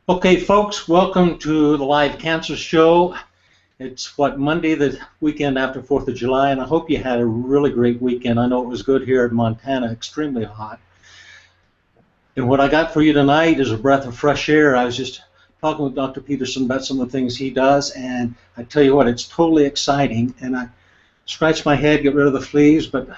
Okay, folks, welcome to the live cancer show. It's Monday, the weekend after 4th of July, and I hope you had a really great weekend. I know it was good here in Montana, extremely hot. And what I got for you tonight is a breath of fresh air. I was just talking with Dr. Peterson about some of the things he does, and I tell you what, it's totally exciting. And I scratched my head, get rid of the fleas, but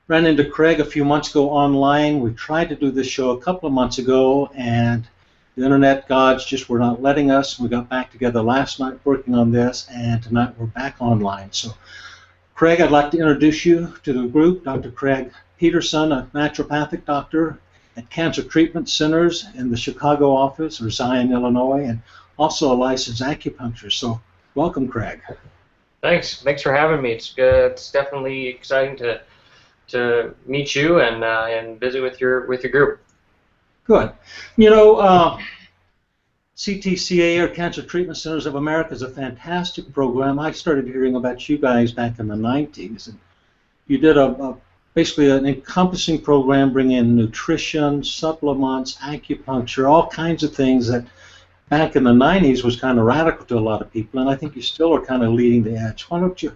ran into Craig a few months ago online. We tried to do this show a couple of months ago, and the internet gods just were not letting us. We got back together last night working on this, and tonight we're back online. So, Craig, I'd like to introduce you to the group. Dr. Craig Peterson, a naturopathic doctor at Cancer Treatment Centers in the Chicago office, or Zion, Illinois, and also a licensed acupuncturist. So, welcome, Craig. Thanks for having me. It's good. It's definitely exciting to meet you and visit with your group. Good. You know, CTCA, or Cancer Treatment Centers of America, is a fantastic program. I started hearing about you guys back in the 90s, and you did basically an encompassing program bringing in nutrition, supplements, acupuncture, all kinds of things that back in the 90s was kind of radical to a lot of people, and I think you still are kind of leading the edge. Why don't you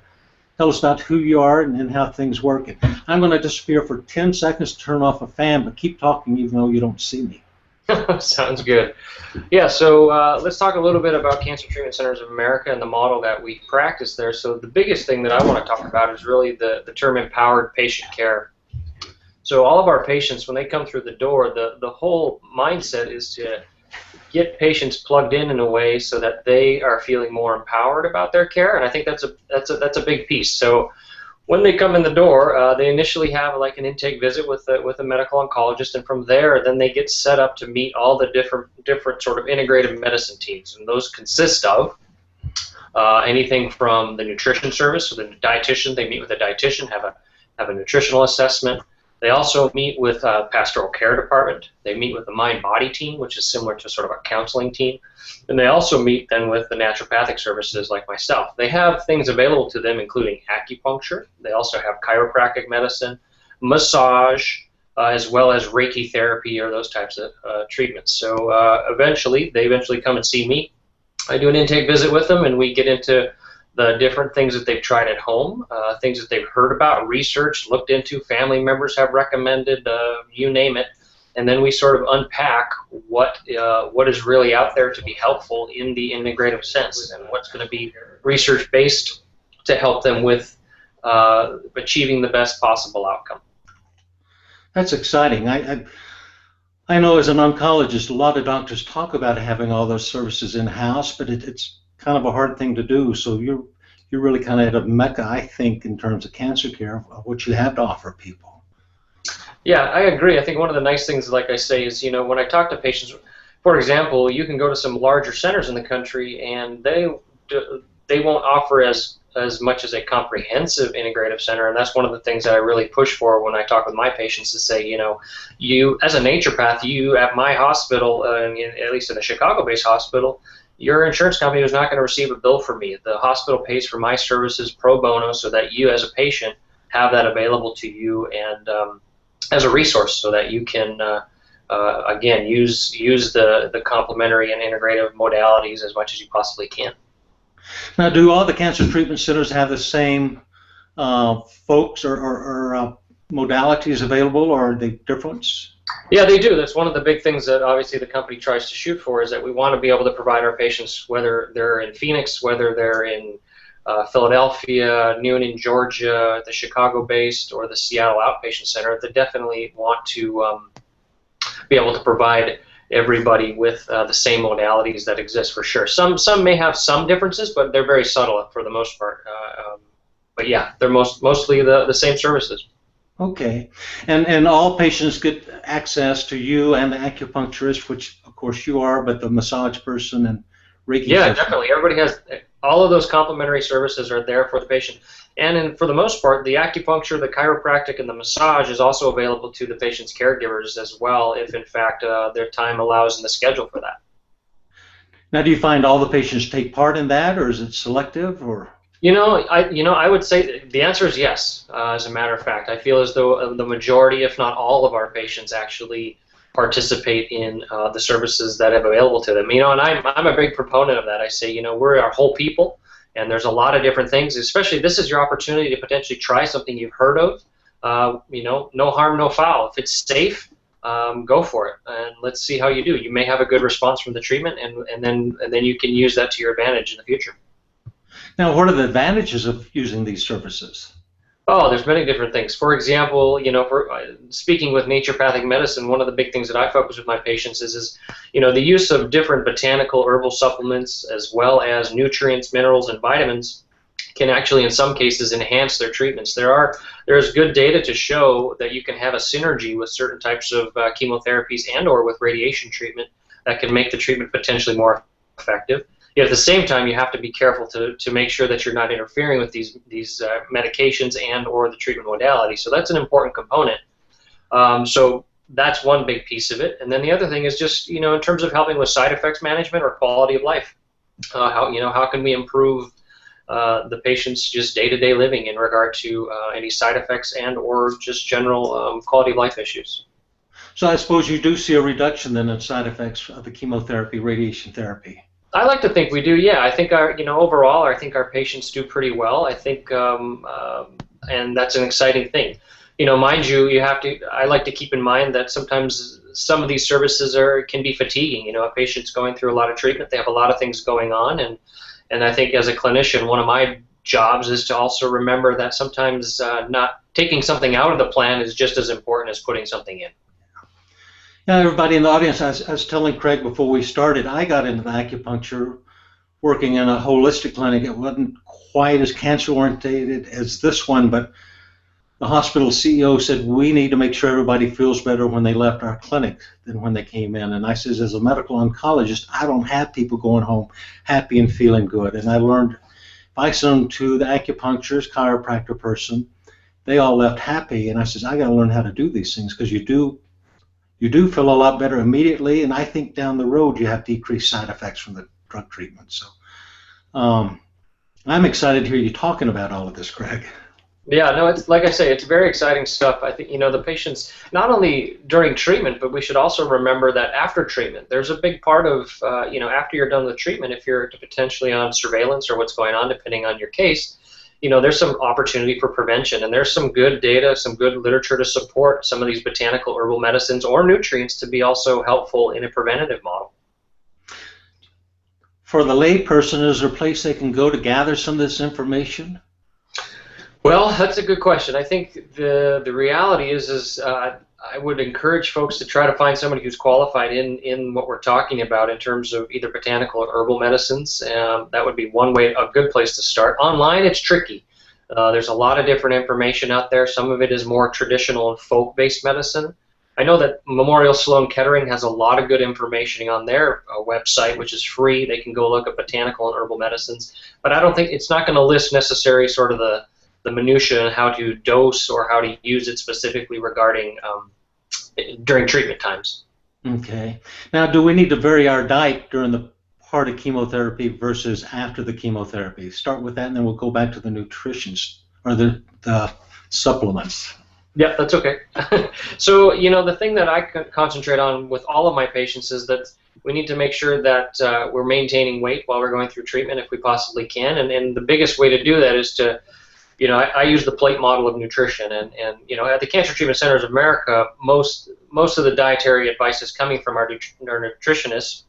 tell us about who you are and how things work? And I'm going to disappear for 10 seconds to turn off a fan, but keep talking even though you don't see me. Sounds good. Yeah, so let's talk a little bit about Cancer Treatment Centers of America and the model that we practice there. So the biggest thing that I want to talk about is really the term empowered patient care. So all of our patients, when they come through the door, the whole mindset is to get patients plugged in a way so that they are feeling more empowered about their care, and I think that's a big piece. So when they come in the door, they initially have like an intake visit with a medical oncologist, and from there, then they get set up to meet all the different sort of integrative medicine teams, and those consist of anything from the nutrition service, so the dietitian, they meet with a dietitian, have a nutritional assessment. They also meet with a pastoral care department. They meet with the mind-body team, which is similar to sort of a counseling team. And they also meet then with the naturopathic services like myself. They have things available to them, including acupuncture. They also have chiropractic medicine, massage, as well as Reiki therapy or those types of treatments. So they eventually come and see me. I do an intake visit with them, and we get into the different things that they've tried at home, things that they've heard about, researched, looked into, family members have recommended, you name it, and then we sort of unpack what is really out there to be helpful in the integrative sense, and what's going to be research-based to help them with achieving the best possible outcome. That's exciting. I know as an oncologist, a lot of doctors talk about having all those services in-house, but it's kind of a hard thing to do. So you're really kind of at a mecca, I think, in terms of cancer care, of what you have to offer people. Yeah, I agree. I think one of the nice things, like I say, is, you know, when I talk to patients, for example, you can go to some larger centers in the country, and they won't offer as much as a comprehensive integrative center, and that's one of the things that I really push for when I talk with my patients, to say, you know, you as a naturopath, you at my hospital, at least in a Chicago-based hospital, your insurance company is not going to receive a bill from me. The hospital pays for my services pro bono, so that you as a patient have that available to you, and as a resource, so that you can again use the complementary and integrative modalities as much as you possibly can. Now, do all the cancer treatment centers have the same folks or modalities available, or are they different? Yeah, they do. That's one of the big things that obviously the company tries to shoot for, is that we want to be able to provide our patients, whether they're in Phoenix, whether they're in Philadelphia, Newnan, Georgia, the Chicago-based, or the Seattle Outpatient Center, that definitely want to be able to provide everybody with the same modalities that exist, for sure. Some may have some differences, but they're very subtle for the most part. But yeah, they're mostly the same services. Okay, and all patients get access to you and the acupuncturist, which of course you are, but the massage person and Reiki. Yeah, definitely. Everybody has all of those complementary services are there for the patient, and for the most part, the acupuncture, the chiropractic, and the massage is also available to the patient's caregivers as well, if in fact their time allows in the schedule for that. Now, do you find all the patients take part in that, or is it selective, or? I would say the answer is yes. As a matter of fact, I feel as though the majority, if not all, of our patients actually participate in the services that are available to them. And I'm a big proponent of that. I say, we're our whole people, and there's a lot of different things. Especially, this is your opportunity to potentially try something you've heard of. No harm, no foul. If it's safe, go for it, and let's see how you do. You may have a good response from the treatment, and then you can use that to your advantage in the future. Now, what are the advantages of using these services? Oh, there's many different things. For example, for speaking with naturopathic medicine, one of the big things that I focus with my patients is the use of different botanical herbal supplements, as well as nutrients, minerals, and vitamins, can actually, in some cases, enhance their treatments. There's good data to show that you can have a synergy with certain types of chemotherapies and/or with radiation treatment that can make the treatment potentially more effective. Yet at the same time, you have to be careful to make sure that you're not interfering with these medications and/or the treatment modality. So that's an important component. So that's one big piece of it. And then the other thing is just in terms of helping with side effects management or quality of life. How can we improve the patient's just day-to-day living in regard to any side effects and/or just general quality of life issues? So I suppose you do see a reduction then in side effects of the chemotherapy, radiation therapy. I like to think we do, yeah. I think overall, I think our patients do pretty well. I think, and that's an exciting thing. Mind you, I like to keep in mind that sometimes some of these services can be fatiguing. A patient's going through a lot of treatment, they have a lot of things going on, and I think as a clinician, one of my jobs is to also remember that sometimes not taking something out of the plan is just as important as putting something in. Yeah, everybody in the audience, I was telling Craig before we started, I got into the acupuncture working in a holistic clinic. It wasn't quite as cancer-oriented as this one, but the hospital CEO said, we need to make sure everybody feels better when they left our clinic than when they came in. And I says, as a medical oncologist, I don't have people going home happy and feeling good. And I learned, if I sent them to the acupuncturist, chiropractor person, they all left happy. And I says, I got to learn how to do these things, because you do feel a lot better immediately, and I think down the road you have decreased side effects from the drug treatment. So I'm excited to hear you talking about all of this, Craig. Yeah, no, it's like I say, it's very exciting stuff. I think the patients, not only during treatment, but we should also remember that after treatment, there's a big part of after you're done with treatment, if you're potentially on surveillance or what's going on, depending on your case. There's some opportunity for prevention, and there's some good data, some good literature to support some of these botanical herbal medicines or nutrients to be also helpful in a preventative model. For the lay person, is there a place they can go to gather some of this information? Well, that's a good question. I think the reality is I would encourage folks to try to find somebody who's qualified in what we're talking about in terms of either botanical or herbal medicines. That would be one way, a good place to start. Online, it's tricky. There's a lot of different information out there. Some of it is more traditional and folk-based medicine. I know that Memorial Sloan Kettering has a lot of good information on their website, which is free. They can go look at botanical and herbal medicines. But I don't think it's not going to list necessarily sort of the minutia and how to dose or how to use it specifically regarding during treatment times. Okay. Now, do we need to vary our diet during the part of chemotherapy versus after the chemotherapy? Start with that, and then we'll go back to the nutrition or the supplements. Yeah, that's okay. So, the thing that I concentrate on with all of my patients is that we need to make sure that we're maintaining weight while we're going through treatment if we possibly can. And the biggest way to do that is to I use the plate model of nutrition, and at the Cancer Treatment Centers of America, most of the dietary advice is coming from our nutritionists,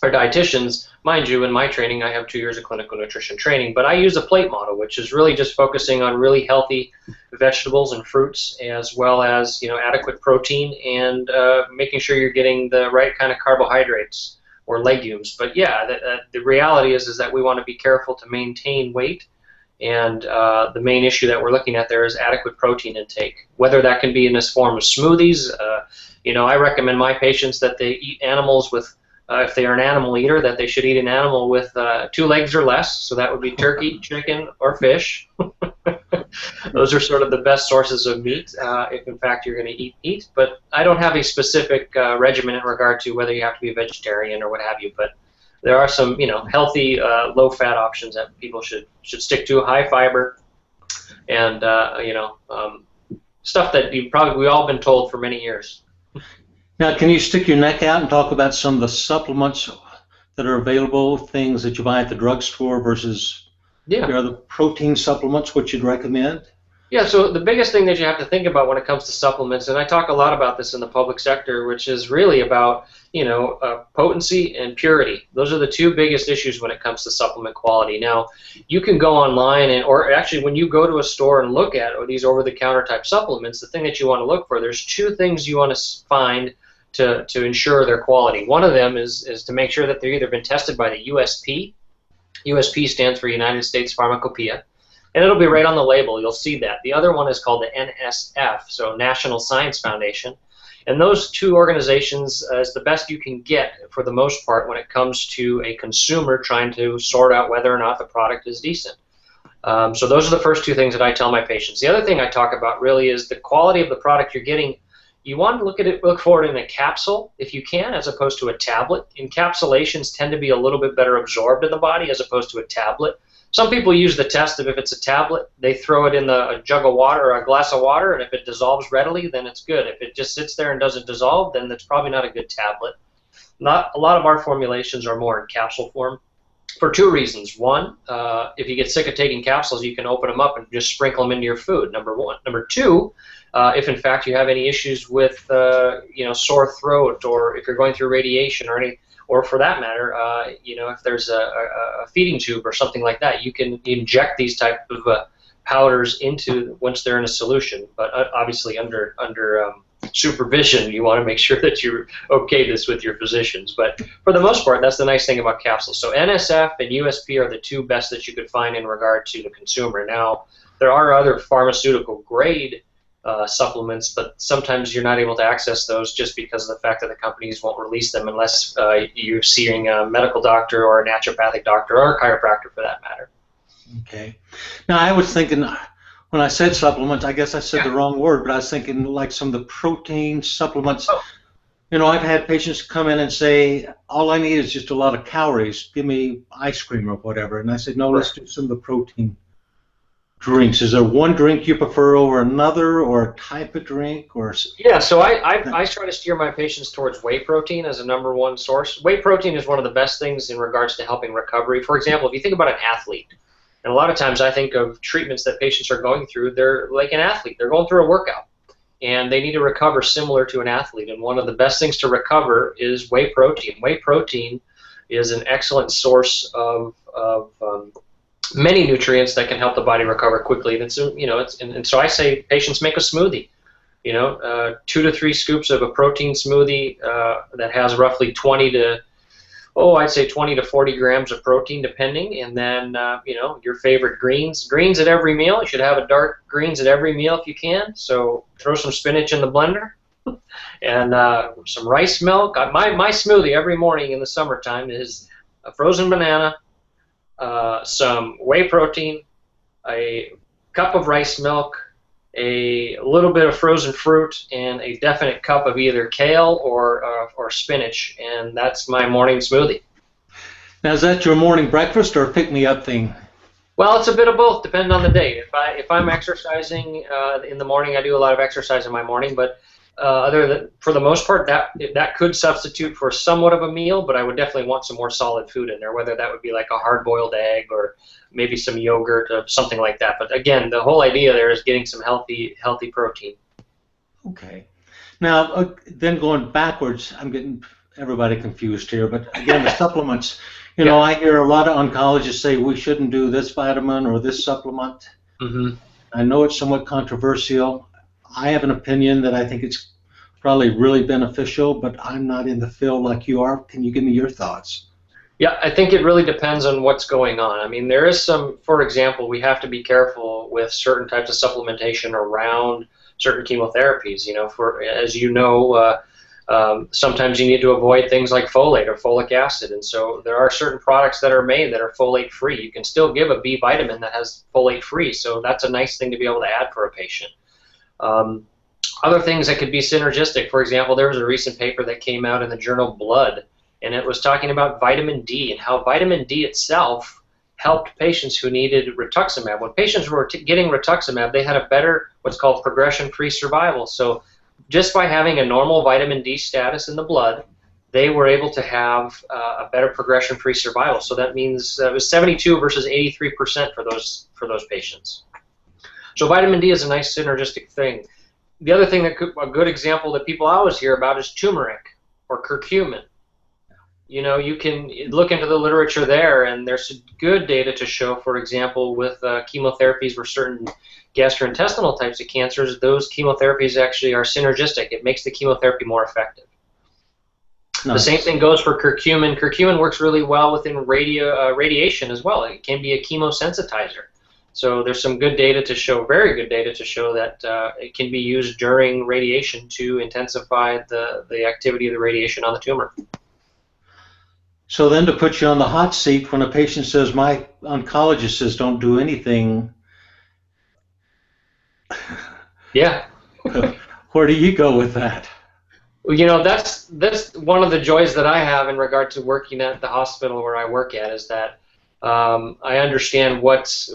our dietitians. Mind you, in my training, I have 2 years of clinical nutrition training, but I use a plate model, which is really just focusing on really healthy vegetables and fruits, as well as adequate protein, and making sure you're getting the right kind of carbohydrates or legumes. But yeah, the reality is that we want to be careful to maintain weight. And the main issue that we're looking at there is adequate protein intake, whether that can be in this form of smoothies. I recommend my patients that they eat animals with, if they are an animal eater, that they should eat an animal with 2 legs or less. So that would be turkey, chicken, or fish. Those are sort of the best sources of meat, if in fact you're going to eat. But I don't have a specific regimen in regard to whether you have to be a vegetarian or what have you. But there are some, healthy, low-fat options that people should stick to, high fiber, and stuff that we've all been told for many years. Now, can you stick your neck out and talk about some of the supplements that are available, things that you buy at the drugstore versus Yeah. your other protein supplements, what you'd recommend? Yeah, so the biggest thing that you have to think about when it comes to supplements, and I talk a lot about this in the public sector, which is really about, potency and purity. Those are the two biggest issues when it comes to supplement quality. Now, you can go online or actually when you go to a store and look at these over-the-counter type supplements, the thing that you want to look for, there's two things you want to find to ensure their quality. One of them is to make sure that they've either been tested by the USP. USP stands for United States Pharmacopoeia. And it'll be right on the label. You'll see that. The other one is called the NSF, so National Science Foundation. And those two organizations is the best you can get for the most part when it comes to a consumer trying to sort out whether or not the product is decent. So those are the first two things that I tell my patients. The other thing I talk about really is the quality of the product you're getting. You want to look for it in a capsule if you can, as opposed to a tablet. Encapsulations tend to be a little bit better absorbed in the body as opposed to a tablet. Some people use the test of if it's a tablet, they throw it in a jug of water or a glass of water, and if it dissolves readily, then it's good. If it just sits there and doesn't dissolve, then it's probably not a good tablet. Not a lot of our formulations are more in capsule form for two reasons. One, if you get sick of taking capsules, you can open them up and just sprinkle them into your food, number one. Number two, if in fact you have any issues with sore throat, or if you're going through radiation or for that matter, if there's a feeding tube or something like that, you can inject these type of powders into once they're in a solution. But obviously under supervision, you want to make sure that you okay this with your physicians. But for the most part, that's the nice thing about capsules. So NSF and USP are the two best that you could find in regard to the consumer. Now, there are other pharmaceutical grade supplements, but sometimes you're not able to access those just because of the fact that the companies won't release them unless you're seeing a medical doctor or a naturopathic doctor or a chiropractor for that matter. Okay. Now, I was thinking, when I said supplements, I guess I said the wrong word, but I was thinking like some of the protein supplements. Oh. I've had patients come in and say, all I need is just a lot of calories. Give me ice cream or whatever. And I said, no, let's do some of the protein drinks. Is there one drink you prefer over another, or a type of drink? Yeah, so I try to steer my patients towards whey protein as a number one source. Whey protein is one of the best things in regards to helping recovery. For example, if you think about an athlete, and a lot of times I think of treatments that patients are going through, they're like an athlete. They're going through a workout, and they need to recover similar to an athlete. And one of the best things to recover is whey protein. Whey protein is an excellent source of many nutrients that can help the body recover quickly. And so I say patients make a smoothie. 2 to 3 scoops of a protein smoothie that has roughly 20 to 40 grams of protein, depending. And then your favorite greens at every meal. You should have a dark greens at every meal if you can. So throw some spinach in the blender and some rice milk. My smoothie every morning in the summertime is a frozen banana, some whey protein, a cup of rice milk, a little bit of frozen fruit, and a definite cup of either kale or spinach, and that's my morning smoothie. Now, is that your morning breakfast or a pick-me-up thing? Well, it's a bit of both, depending on the day. If I'm exercising in the morning, I do a lot of exercise in my morning, but for the most part, that could substitute for somewhat of a meal, but I would definitely want some more solid food in there, whether that would be like a hard-boiled egg or maybe some yogurt or something like that. But again, the whole idea there is getting some healthy protein. Okay. Now, then going backwards, I'm getting everybody confused here, but again, the supplements, I hear a lot of oncologists say we shouldn't do this vitamin or this supplement. Mm-hmm. I know it's somewhat controversial. I have an opinion that I think it's probably really beneficial, but I'm not in the field like you are. Can you give me your thoughts? Yeah, I think it really depends on what's going on. I mean, there is some, for example, we have to be careful with certain types of supplementation around certain chemotherapies. Sometimes you need to avoid things like folate or folic acid, and so there are certain products that are made that are folate-free. You can still give a B vitamin that has folate-free, so that's a nice thing to be able to add for a patient. Other things that could be synergistic, for example, there was a recent paper that came out in the journal Blood, and it was talking about vitamin D and how vitamin D itself helped patients who needed rituximab. When patients were getting rituximab, they had a better, what's called progression-free survival. So just by having a normal vitamin D status in the blood, they were able to have a better progression-free survival. So that means it was 72 versus 83% for those patients. So vitamin D is a nice synergistic thing. The other thing a good example that people always hear about is turmeric or curcumin. You know, you can look into the literature there, and there's good data to show, for example, with chemotherapies for certain gastrointestinal types of cancers, those chemotherapies actually are synergistic. It makes the chemotherapy more effective. Nice. The same thing goes for curcumin. Curcumin works really well within radiation as well. It can be a chemosensitizer. So there's some good data to show, very good data to show that it can be used during radiation to intensify the activity of the radiation on the tumor. So then to put you on the hot seat, when a patient says, my oncologist says don't do anything, yeah. Where do you go with that? Well, you know, that's one of the joys that I have in regard to working at the hospital where I work at, is that I understand what's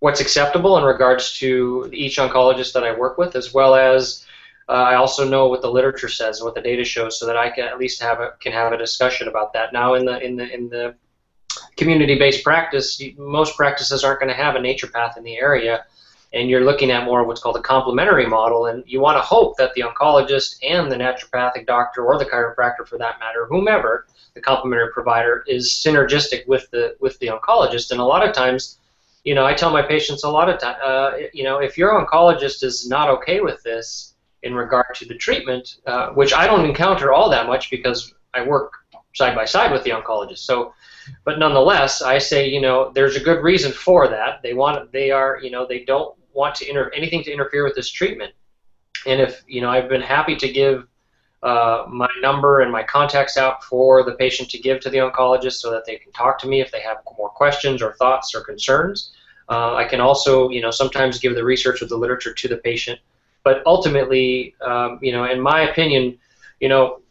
acceptable in regards to each oncologist that I work with, as well as I also know what the literature says, what the data shows, so that I can at least have a discussion about that. Now, in the community-based practice, most practices aren't going to have a naturopath in the area, and you're looking at more of what's called a complementary model, and you want to hope that the oncologist and the naturopathic doctor, or the chiropractor for that matter, whomever the complementary provider, is synergistic with the oncologist. And a lot of times, you know, I tell my patients a lot of time, you know, if your oncologist is not okay with this in regard to the treatment, which I don't encounter all that much because I work side by side with the oncologist. So, but nonetheless, I say, you know, there's a good reason for that. They don't want anything to interfere with this treatment. And if, you know, I've been happy to give my number and my contacts out for the patient to give to the oncologist so that they can talk to me if they have more questions or thoughts or concerns. I can also, you know, sometimes give the research or the literature to the patient. But ultimately, you know, in my opinion, you know,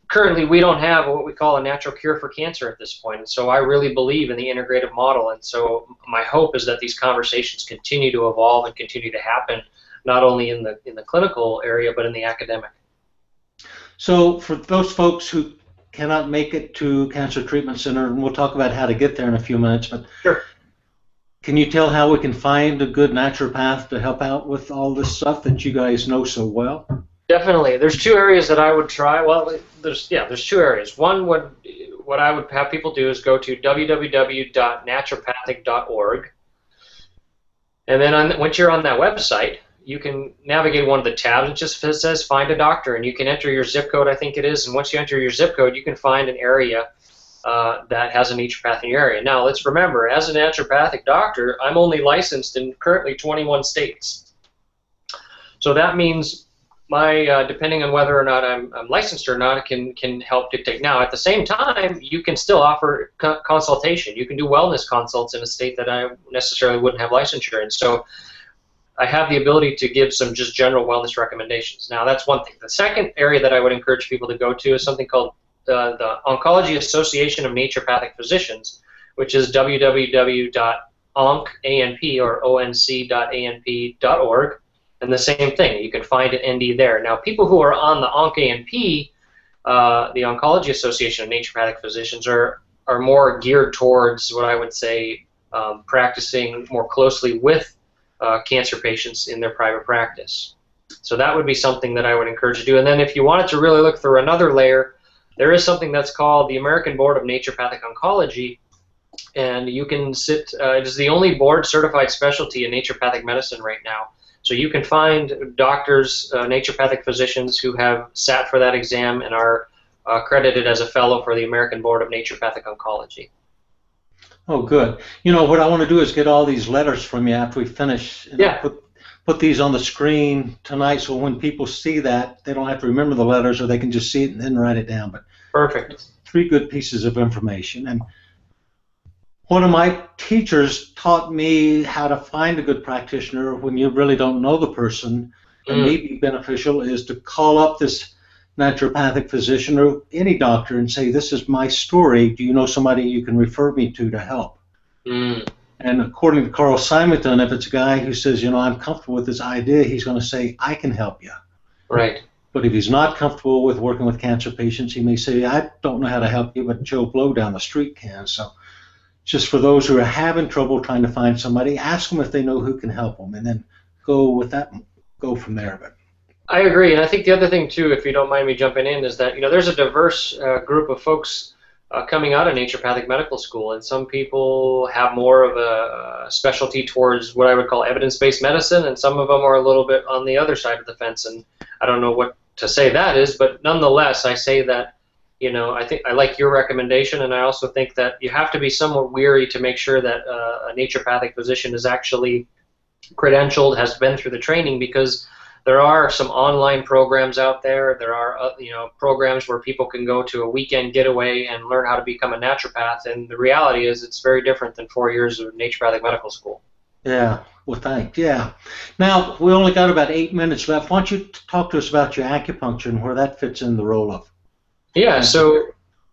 currently we don't have what we call a natural cure for cancer at this point. And so I really believe in the integrative model. And so my hope is that these conversations continue to evolve and continue to happen, not only in the clinical area, but in the academic. So for those folks who cannot make it to Cancer Treatment Center, and we'll talk about how to get there in a few minutes, but sure. Can you tell how we can find a good naturopath to help out with all this stuff that you guys know so well? Definitely. There's two areas that I would try. Well, there's two areas. One, what I would have people do is go to www.naturopathic.org, and then once you're on that website, you can navigate one of the tabs. It just says find a doctor, and you can enter your zip code, I think it is, and once you enter your zip code, you can find an area that has a naturopath in your area. Now, let's remember, as a naturopathic doctor, I'm only licensed in currently 21 states. So that means depending on whether or not I'm licensed or not, can help dictate. Now, at the same time, you can still offer consultation. You can do wellness consults in a state that I necessarily wouldn't have licensure in. So I have the ability to give some just general wellness recommendations. Now, that's one thing. The second area that I would encourage people to go to is something called the Oncology Association of Naturopathic Physicians, which is www.onc.anp.org, and the same thing. You can find an ND there. Now, people who are on the ONC-ANP, the Oncology Association of Naturopathic Physicians, are more geared towards what I would say practicing more closely with cancer patients in their private practice. So that would be something that I would encourage you to do. And then if you wanted to really look through another layer, there is something that's called the American Board of Naturopathic Oncology, and you can sit, it is the only board-certified specialty in naturopathic medicine right now. So you can find doctors, naturopathic physicians who have sat for that exam and are accredited as a fellow for the American Board of Naturopathic Oncology. Oh, good. You know, what I want to do is get all these letters from you after we finish. And yeah. Put these on the screen tonight, so when people see that, they don't have to remember the letters, or they can just see it and then write it down. But perfect. 3 good pieces of information. And one of my teachers taught me how to find a good practitioner when you really don't know the person, and may be beneficial is to call up this naturopathic physician or any doctor and say, this is my story. Do you know somebody you can refer me to help? And according to Carl Simonton, if it's a guy who says, you know, I'm comfortable with this idea, he's going to say, I can help you. Right. But if he's not comfortable with working with cancer patients, he may say, I don't know how to help you, but Joe Blow down the street can. So just for those who are having trouble trying to find somebody, ask them if they know who can help them, and then go with that, go from there. But I agree, and I think the other thing too, if you don't mind me jumping in, is that there's a diverse group of folks coming out of naturopathic medical school, and some people have more of a specialty towards what I would call evidence-based medicine, and some of them are a little bit on the other side of the fence. And I don't know what to say that is, but nonetheless, I say that I think I like your recommendation, and I also think that you have to be somewhat weary to make sure that a naturopathic physician is actually credentialed, has been through the training, because there are some online programs out there. There are programs where people can go to a weekend getaway and learn how to become a naturopath, and the reality is it's very different than 4 years of naturopathic medical school. yeah, well, thanks. Yeah. Now, we only got about 8 minutes left. Why don't you talk to us about your acupuncture and where that fits in the role of? Yeah, so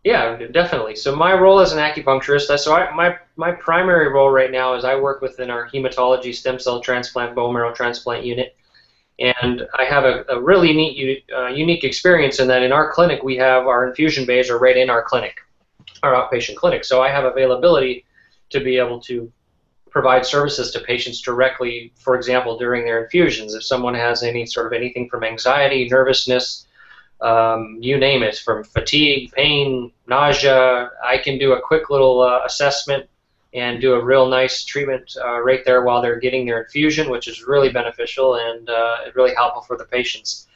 yeah, definitely. So my role as an acupuncturist, my primary role right now is I work within our hematology, stem cell transplant, bone marrow transplant unit. And I have a really neat, unique experience in that in our clinic we have our infusion bays are right in our clinic, our outpatient clinic. So I have availability to be able to provide services to patients directly, for example, during their infusions. If someone has anything from anxiety, nervousness, you name it, from fatigue, pain, nausea, I can do a quick little assessment and do a real nice treatment right there while they're getting their infusion, which is really beneficial and really helpful for the patients.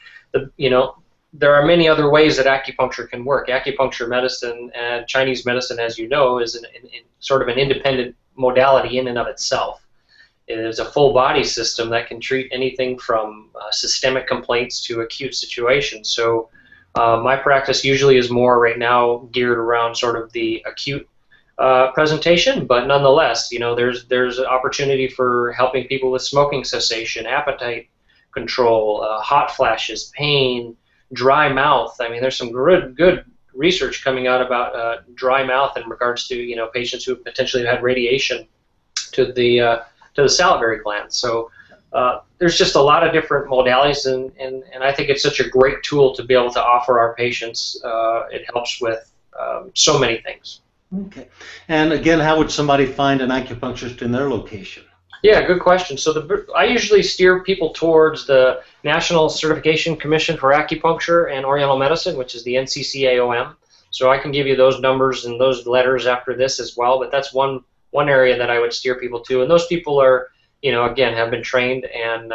There are many other ways that acupuncture can work. Acupuncture medicine and Chinese medicine, as you know, is sort of an independent modality in and of itself. It is a full body system that can treat anything from systemic complaints to acute situations. So my practice usually is more right now geared around sort of the acute presentation, but nonetheless, there's an opportunity for helping people with smoking cessation, appetite control, hot flashes, pain, dry mouth. I mean, there's some good research coming out about dry mouth in regards to patients who potentially had radiation to the salivary gland. So there's just a lot of different modalities, and I think it's such a great tool to be able to offer our patients. It helps with so many things. Okay. And again, how would somebody find an acupuncturist in their location? Yeah, good question. So I usually steer people towards the National Certification Commission for Acupuncture and Oriental Medicine, which is the NCCAOM. So I can give you those numbers and those letters after this as well, but that's one area that I would steer people to. And those people are, again, have been trained and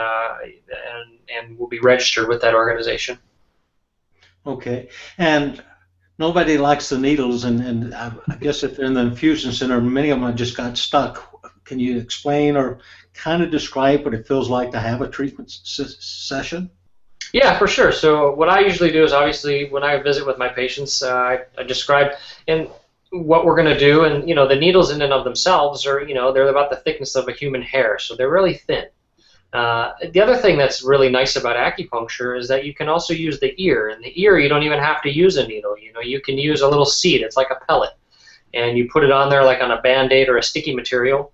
will be registered with that organization. Okay. And nobody likes the needles, and I guess if they're in the infusion center, many of them just got stuck. Can you explain or kind of describe what it feels like to have a treatment session? Yeah, for sure. So what I usually do is, obviously, when I visit with my patients, I describe what we're going to do, and the needles in and of themselves are, they're about the thickness of a human hair, so they're really thin. The other thing that's really nice about acupuncture is that you can also use the ear. In the ear, you don't even have to use a needle. You can use a little seed. It's like a pellet, and you put it on there like on a Band-Aid or a sticky material.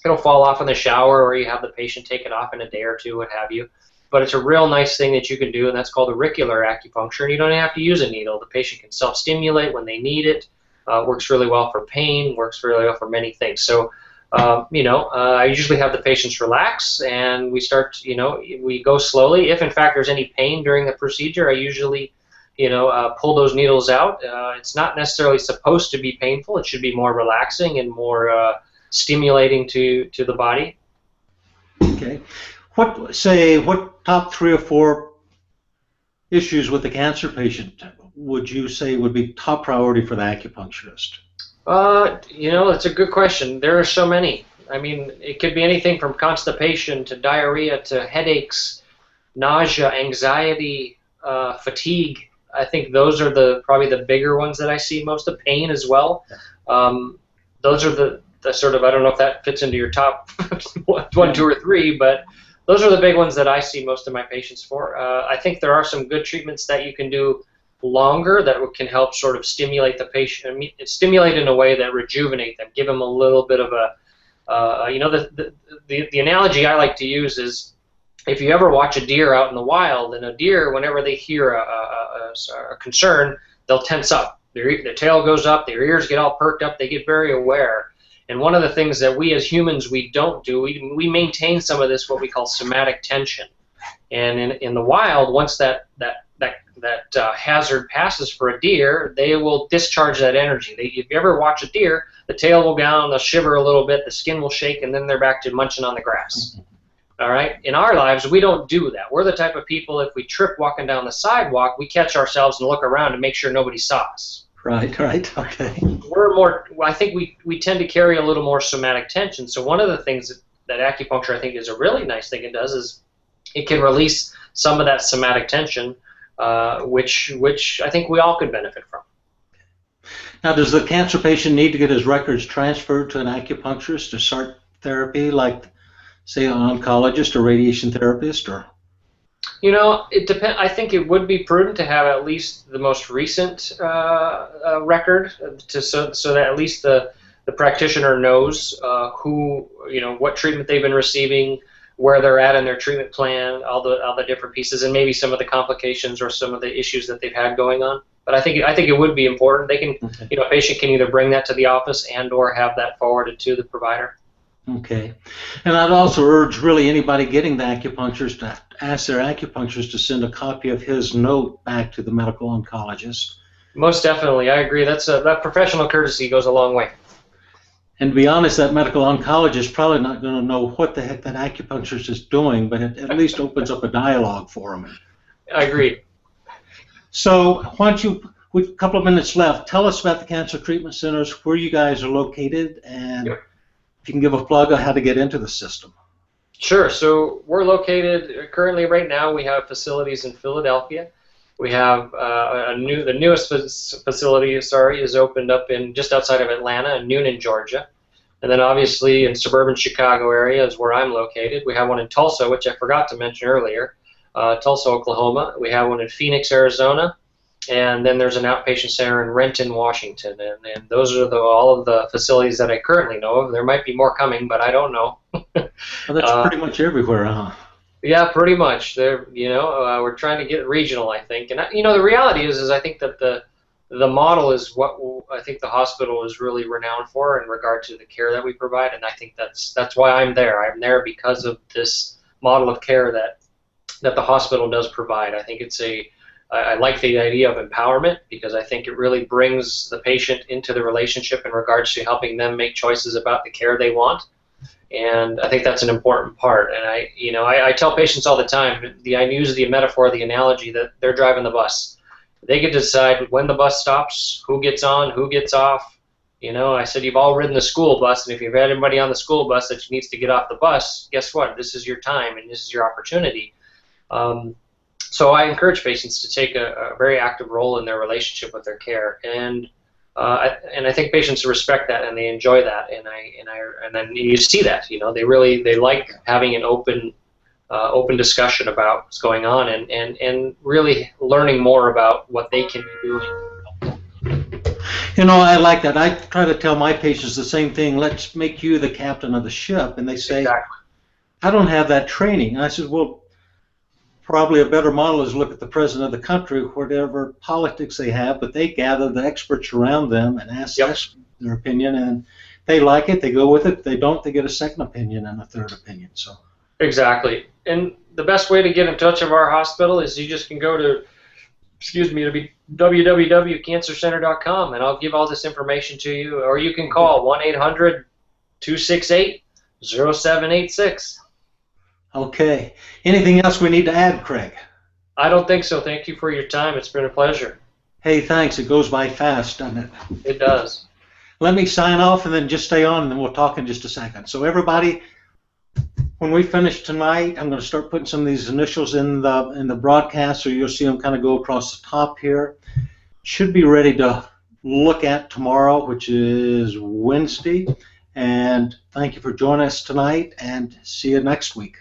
It'll fall off in the shower, or you have the patient take it off in a day or two, what have you. But it's a real nice thing that you can do, and that's called auricular acupuncture, and you don't have to use a needle. The patient can self-stimulate when they need it. Works really well for pain, works really well for many things. So I usually have the patients relax, and we start, we go slowly. If in fact there's any pain during the procedure, I usually, pull those needles out. It's not necessarily supposed to be painful. It should be more relaxing and more stimulating to the body. Okay. What top 3 or 4 issues with the cancer patient would you say would be top priority for the acupuncturist? It's a good question. There are so many. I mean, it could be anything from constipation to diarrhea to headaches, nausea, anxiety, fatigue. I think those are probably the bigger ones that I see most of. Pain as well. Those are the sort of, I don't know if that fits into your top 1, 2, or 3, but those are the big ones that I see most of my patients for. I think there are some good treatments that you can do longer that can help sort of stimulate the patient, stimulate in a way that rejuvenate them, give them a little bit of You know, the analogy I like to use is, if you ever watch a deer out in the wild, and a deer, whenever they hear a concern, they'll tense up. Their tail goes up, their ears get all perked up, they get very aware. And one of the things that we as humans, we don't do, we maintain some of this, what we call somatic tension. And in the wild, once that hazard passes for a deer, they will discharge that energy. If you ever watch a deer, the tail will go down, they'll shiver a little bit, the skin will shake, and then they're back to munching on the grass. All right? In our lives, we don't do that. We're the type of people, if we trip walking down the sidewalk, we catch ourselves and look around and make sure nobody saw us. Right, okay. We're more, I think we tend to carry a little more somatic tension. So one of the things that acupuncture, I think, is a really nice thing it does is it can release some of that somatic tension, which I think we all could benefit from. Now, does the cancer patient need to get his records transferred to an acupuncturist to start therapy, like, say, an oncologist or radiation therapist, or? You know, it depends. I think it would be prudent to have at least the most recent record, so that at least the practitioner knows who, you know, what treatment they've been receiving, where they're at in their treatment plan, all the different pieces, and maybe some of the complications or some of the issues that they've had going on. But I think it would be important. They can, you know, a patient can either bring that to the office and/or have that forwarded to the provider. Okay. And I'd also urge really anybody getting the acupuncturist to ask their acupuncturist to send a copy of his note back to the medical oncologist. Most definitely, I agree. That professional courtesy goes a long way. And to be honest, that medical oncologist is probably not going to know what the heck that acupuncturist is doing, but it at least opens up a dialogue for him. I agree. So why don't you, with a couple of minutes left, tell us about the cancer treatment centers, where you guys are located, and if you can give a plug on how to get into the system. Sure. So we're located currently, right now, we have facilities in Philadelphia. We have the newest facility, is opened up in just outside of Atlanta, in Noonan, Georgia. And then obviously in suburban Chicago area is where I'm located. We have one in Tulsa, which I forgot to mention earlier, Tulsa, Oklahoma. We have one in Phoenix, Arizona. And then there's an outpatient center in Renton, Washington. And those are all of the facilities that I currently know of. There might be more coming, but I don't know. Well, that's pretty much everywhere, huh? Yeah, pretty much. We're trying to get regional, I think. And the reality is I think that the model is what I think the hospital is really renowned for in regard to the care that we provide. And I think that's why I'm there. I'm there because of this model of care that the hospital does provide. I think I like the idea of empowerment, because I think it really brings the patient into the relationship in regards to helping them make choices about the care they want. And I think that's an important part. And I tell patients all the time, I use the metaphor, the analogy that they're driving the bus. They get to decide when the bus stops, who gets on, who gets off. I said, you've all ridden the school bus, and if you've had anybody on the school bus that needs to get off the bus, guess what? This is your time, and this is your opportunity. So I encourage patients to take a very active role in their relationship with their care, and I think patients respect that and they enjoy that, and then you see that they like having an open discussion about what's going on and really learning more about what they can be doing. I like that. I try to tell my patients the same thing. Let's make you the captain of the ship, and they say, exactly. I don't have that training. And I said, well, probably a better model is look at the president of the country, whatever politics they have, but they gather the experts around them and ask their opinion, and they like it, they go with it. If they don't, they get a second opinion and a third opinion. So exactly. And the best way to get in touch with our hospital is you just can go to www.cancercenter.com, and I'll give all this information to you, or you can call 1-800-268-0786. Okay. Anything else we need to add, Craig? I don't think so. Thank you for your time. It's been a pleasure. Hey, thanks. It goes by fast, doesn't it? It does. Let me sign off and then just stay on, and then we'll talk in just a second. So everybody, when we finish tonight, I'm going to start putting some of these initials in the broadcast, so you'll see them kind of go across the top here. Should be ready to look at tomorrow, which is Wednesday. And thank you for joining us tonight, and see you next week.